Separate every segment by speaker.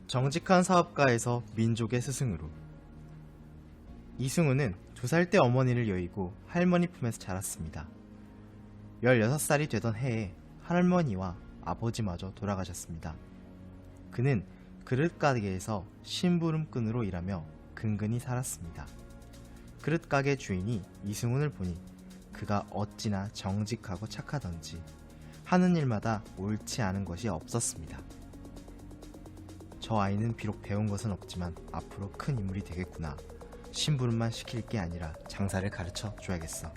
Speaker 1: 정직한 사업가에서 민족의 스승으로. 이승우는 2살 때 어머니를 여의고 할머니 품에서 자랐습니다. 16살이 되던 해에 할머니와 아버지마저 돌아가셨습니다. 그는 그릇가게에서 심부름꾼으로 일하며 근근히 살았습니다. 그릇가게 주인이 이승훈을 보니 그가 어찌나 정직하고 착하던지 하는 일마다 옳지 않은 것이 없었습니다. 저 아이는 비록 배운 것은 없지만 앞으로 큰 인물이 되겠구나. 심부름만 시킬 게 아니라 장사를 가르쳐 줘야겠어.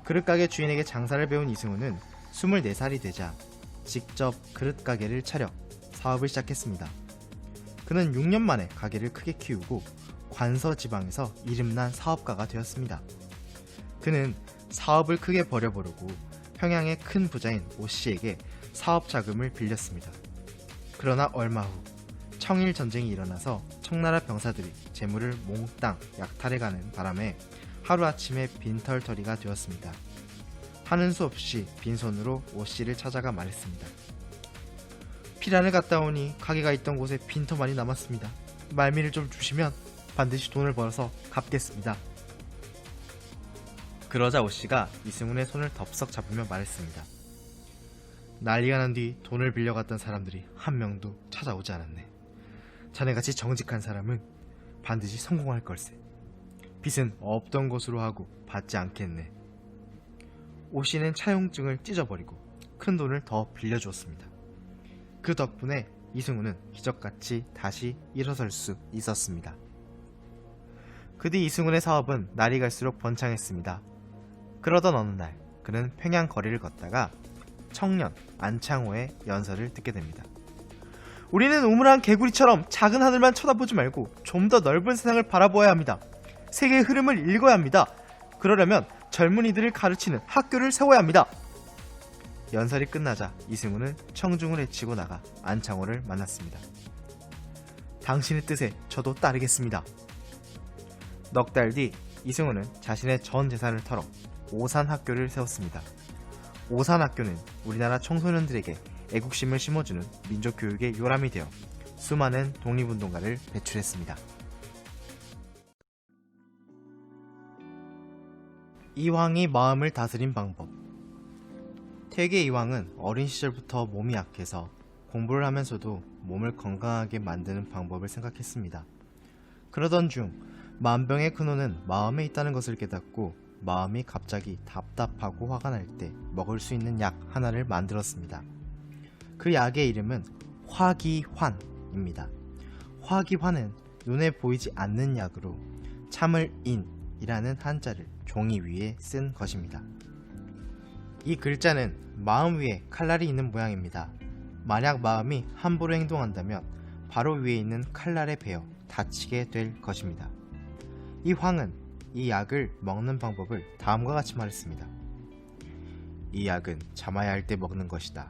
Speaker 1: 그릇가게 주인에게 장사를 배운 이승우는 24살이 되자 직접 그릇가게를 차려 사업을 시작했습니다. 그는 6년 만에 가게를 크게 키우고 관서 지방에서 이름난 사업가가 되었습니다. 그는 사업을 크게 벌여보려고 평양의 큰 부자인 오씨에게 사업 자금을 빌렸습니다. 그러나 얼마 후 청일 전쟁이 일어나서 청나라 병사들이 재물을 몽땅 약탈해가는 바람에 하루아침에 빈털터리가 되었습니다. 하는 수 없이 빈손으로 오씨를 찾아가 말했습니다. 피란을 갔다 오니 가게가 있던 곳에 빈터만이 남았습니다. 말미를 좀 주시면 반드시 돈을 벌어서 갚겠습니다. 그러자 오씨가 이승훈의 손을 덥석 잡으며 말했습니다. 난리가 난 뒤 돈을 빌려갔던 사람들이 한 명도 찾아오지 않았네. 자네같이 정직한 사람은 반드시 성공할 걸세. 빚은 없던 것으로 하고 받지 않겠네. 오씨는 차용증을 찢어버리고 큰 돈을 더 빌려주었습니다. 그 덕분에 이승우는 기적같이 다시 일어설 수 있었습니다. 그 뒤 이승훈의 사업은 날이 갈수록 번창했습니다. 그러던 어느 날 그는 평양 거리를 걷다가 청년 안창호의 연설을 듣게 됩니다. 우리는 우물한 개구리처럼 작은 하늘만 쳐다보지 말고 좀 더 넓은 세상을 바라보아야 합니다. 세계의 흐름을 읽어야 합니다. 그러려면 젊은이들을 가르치는 학교를 세워야 합니다. 연설이 끝나자 이승우는 청중을 헤치고 나가 안창호를 만났습니다. 당신의 뜻에 저도 따르겠습니다. 넉 달 뒤 이승우는 자신의 전 재산을 털어 오산학교를 세웠습니다. 오산학교는 우리나라 청소년들에게 애국심을 심어주는 민족교육의 요람이 되어 수많은 독립운동가를 배출했습니다. 이황이 마음을 다스린 방법. 태계 이황은 어린 시절부터 몸이 약해서 공부를 하면서도 몸을 건강하게 만드는 방법을 생각했습니다. 그러던 중 만병의 근원은 마음에 있다는 것을 깨닫고 마음이 갑자기 답답하고 화가 날 때 먹을 수 있는 약 하나를 만들었습니다. 그 약의 이름은 화기환입니다. 화기환은 눈에 보이지 않는 약으로 참을 인이라는 한자를 종이 위에 쓴 것입니다. 이 글자는 마음 위에 칼날이 있는 모양입니다. 만약 마음이 함부로 행동한다면 바로 위에 있는 칼날에 베어 다치게 될 것입니다. 이 황은 이 약을 먹는 방법을 다음과 같이 말했습니다. 이 약은 참아야 할 때 먹는 것이다.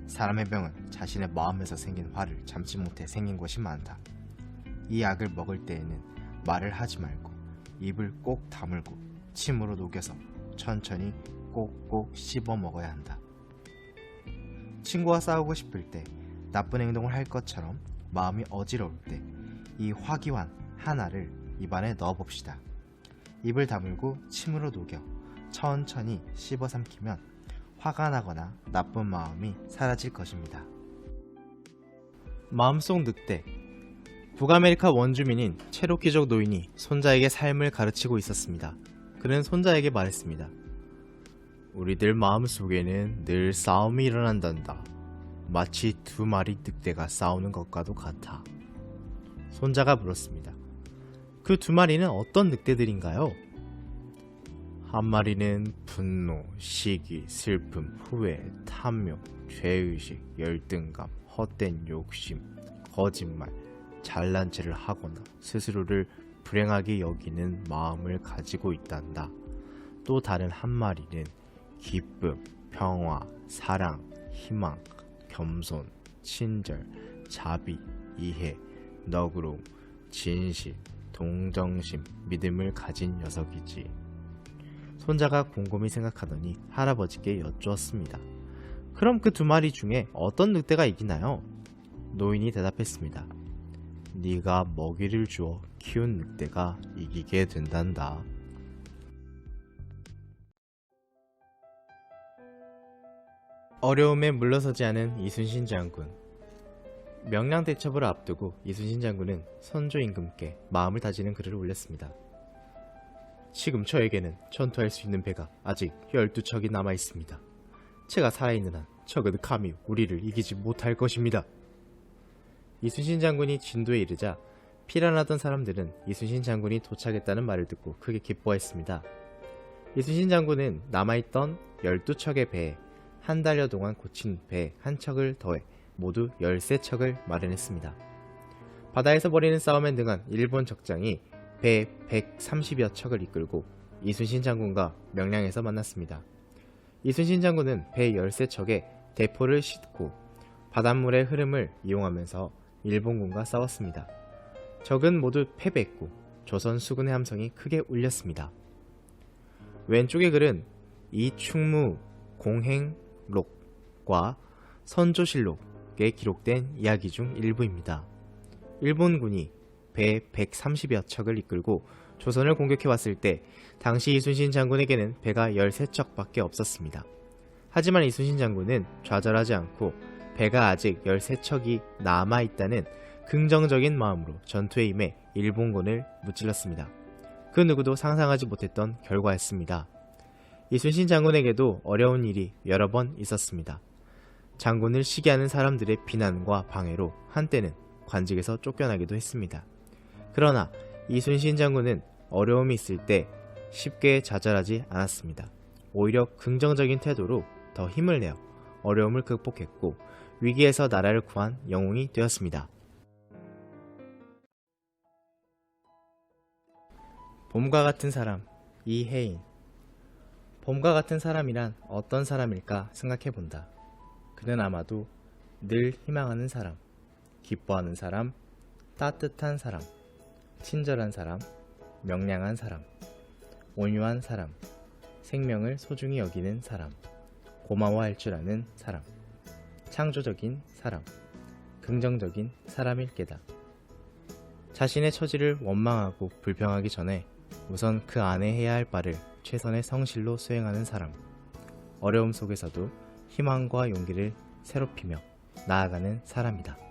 Speaker 1: 사람의 병은 자신의 마음에서 생긴 화를 참지 못해 생긴 것이 많다. 이 약을 먹을 때에는 말을 하지 말고 입을 꼭 다물고 침으로 녹여서 천천히 꼭꼭 씹어 먹어야 한다. 친구와 싸우고 싶을 때, 나쁜 행동을 할 것처럼 마음이 어지러울 때 이 화기환 하나를 입안에 넣어봅시다. 입을 다물고 침으로 녹여 천천히 씹어 삼키면 화가 나거나 나쁜 마음이 사라질 것입니다. 마음속 늑대. 북아메리카 원주민인 체로키족 노인이 손자에게 삶을 가르치고 있었습니다. 그는 손자에게 말했습니다. 우리들 마음속에는 늘 싸움이 일어난단다. 마치 2마리 늑대가 싸우는 것과도 같아. 손자가 물었습니다. 그 2마리는 어떤 늑대들인가요? 한 마리는 분노, 시기, 슬픔, 후회, 탐욕, 죄의식, 열등감, 헛된 욕심, 거짓말, 잘난 체를 하거나 스스로를 불행하게 여기는 마음을 가지고 있단다. 또 다른 한 마리는 기쁨, 평화, 사랑, 희망, 겸손, 친절, 자비, 이해, 너그러움, 진실, 동정심, 믿음을 가진 녀석이지. 손자가 곰곰이 생각하더니 할아버지께 여쭈었습니다. 그럼 그 2마리 중에 어떤 늑대가 이기나요? 노인이 대답했습니다. 네가 먹이를 주어 키운 늑대가 이기게 된단다. 어려움에 물러서지 않은 이순신 장군. 명량 대첩을 앞두고 이순신 장군은 선조 임금께 마음을 다지는 글을 올렸습니다. 지금 저에게는 전투할 수 있는 배가 아직 12척이 남아 있습니다. 제가 살아있는 한 적은 감히 우리를 이기지 못할 것입니다. 이순신 장군이 진도에 이르자 피란하던 사람들은 이순신 장군이 도착했다는 말을 듣고 크게 기뻐했습니다. 이순신 장군은 남아있던 12척의 배에 한 달여 동안 고친 배 한 척을 더해 모두 13척을 마련했습니다. 바다에서 벌이는 싸움에 능한 일본 적장이 배 130여 척을 이끌고 이순신 장군과 명량에서 만났습니다. 이순신 장군은 배 13척에 대포를 싣고 바닷물의 흐름을 이용하면서 일본군과 싸웠습니다. 적은 모두 패배했고 조선 수군의 함성이 크게 울렸습니다. 왼쪽의 글은 이충무 공행록과 선조실록에 기록된 이야기 중 일부입니다. 일본군이 배 130여 척을 이끌고 조선을 공격해왔을 때 당시 이순신 장군에게는 배가 13척밖에 없었습니다. 하지만 이순신 장군은 좌절하지 않고 배가 아직 13척이 남아있다는 긍정적인 마음으로 전투에 임해 일본군을 무찔렀습니다. 그 누구도 상상하지 못했던 결과였습니다. 이순신 장군에게도 어려운 일이 여러 번 있었습니다. 장군을 시기하는 사람들의 비난과 방해로 한때는 관직에서 쫓겨나기도 했습니다. 그러나 이순신 장군은 어려움이 있을 때 쉽게 좌절하지 않았습니다. 오히려 긍정적인 태도로 더 힘을 내어 어려움을 극복했고 위기에서 나라를 구한 영웅이 되었습니다. 봄과 같은 사람, 이혜인. 봄과 같은 사람이란 어떤 사람일까 생각해본다. 그는 아마도 늘 희망하는 사람, 기뻐하는 사람, 따뜻한 사람, 친절한 사람, 명량한 사람, 온유한 사람, 생명을 소중히 여기는 사람, 고마워할 줄 아는 사람, 창조적인 사람, 긍정적인 사람일 게다. 자신의 처지를 원망하고 불평하기 전에 우선 그 안에 해야 할 바를 최선의 성실로 수행하는 사람, 어려움 속에서도 희망과 용기를 새롭히며 나아가는 사람이다.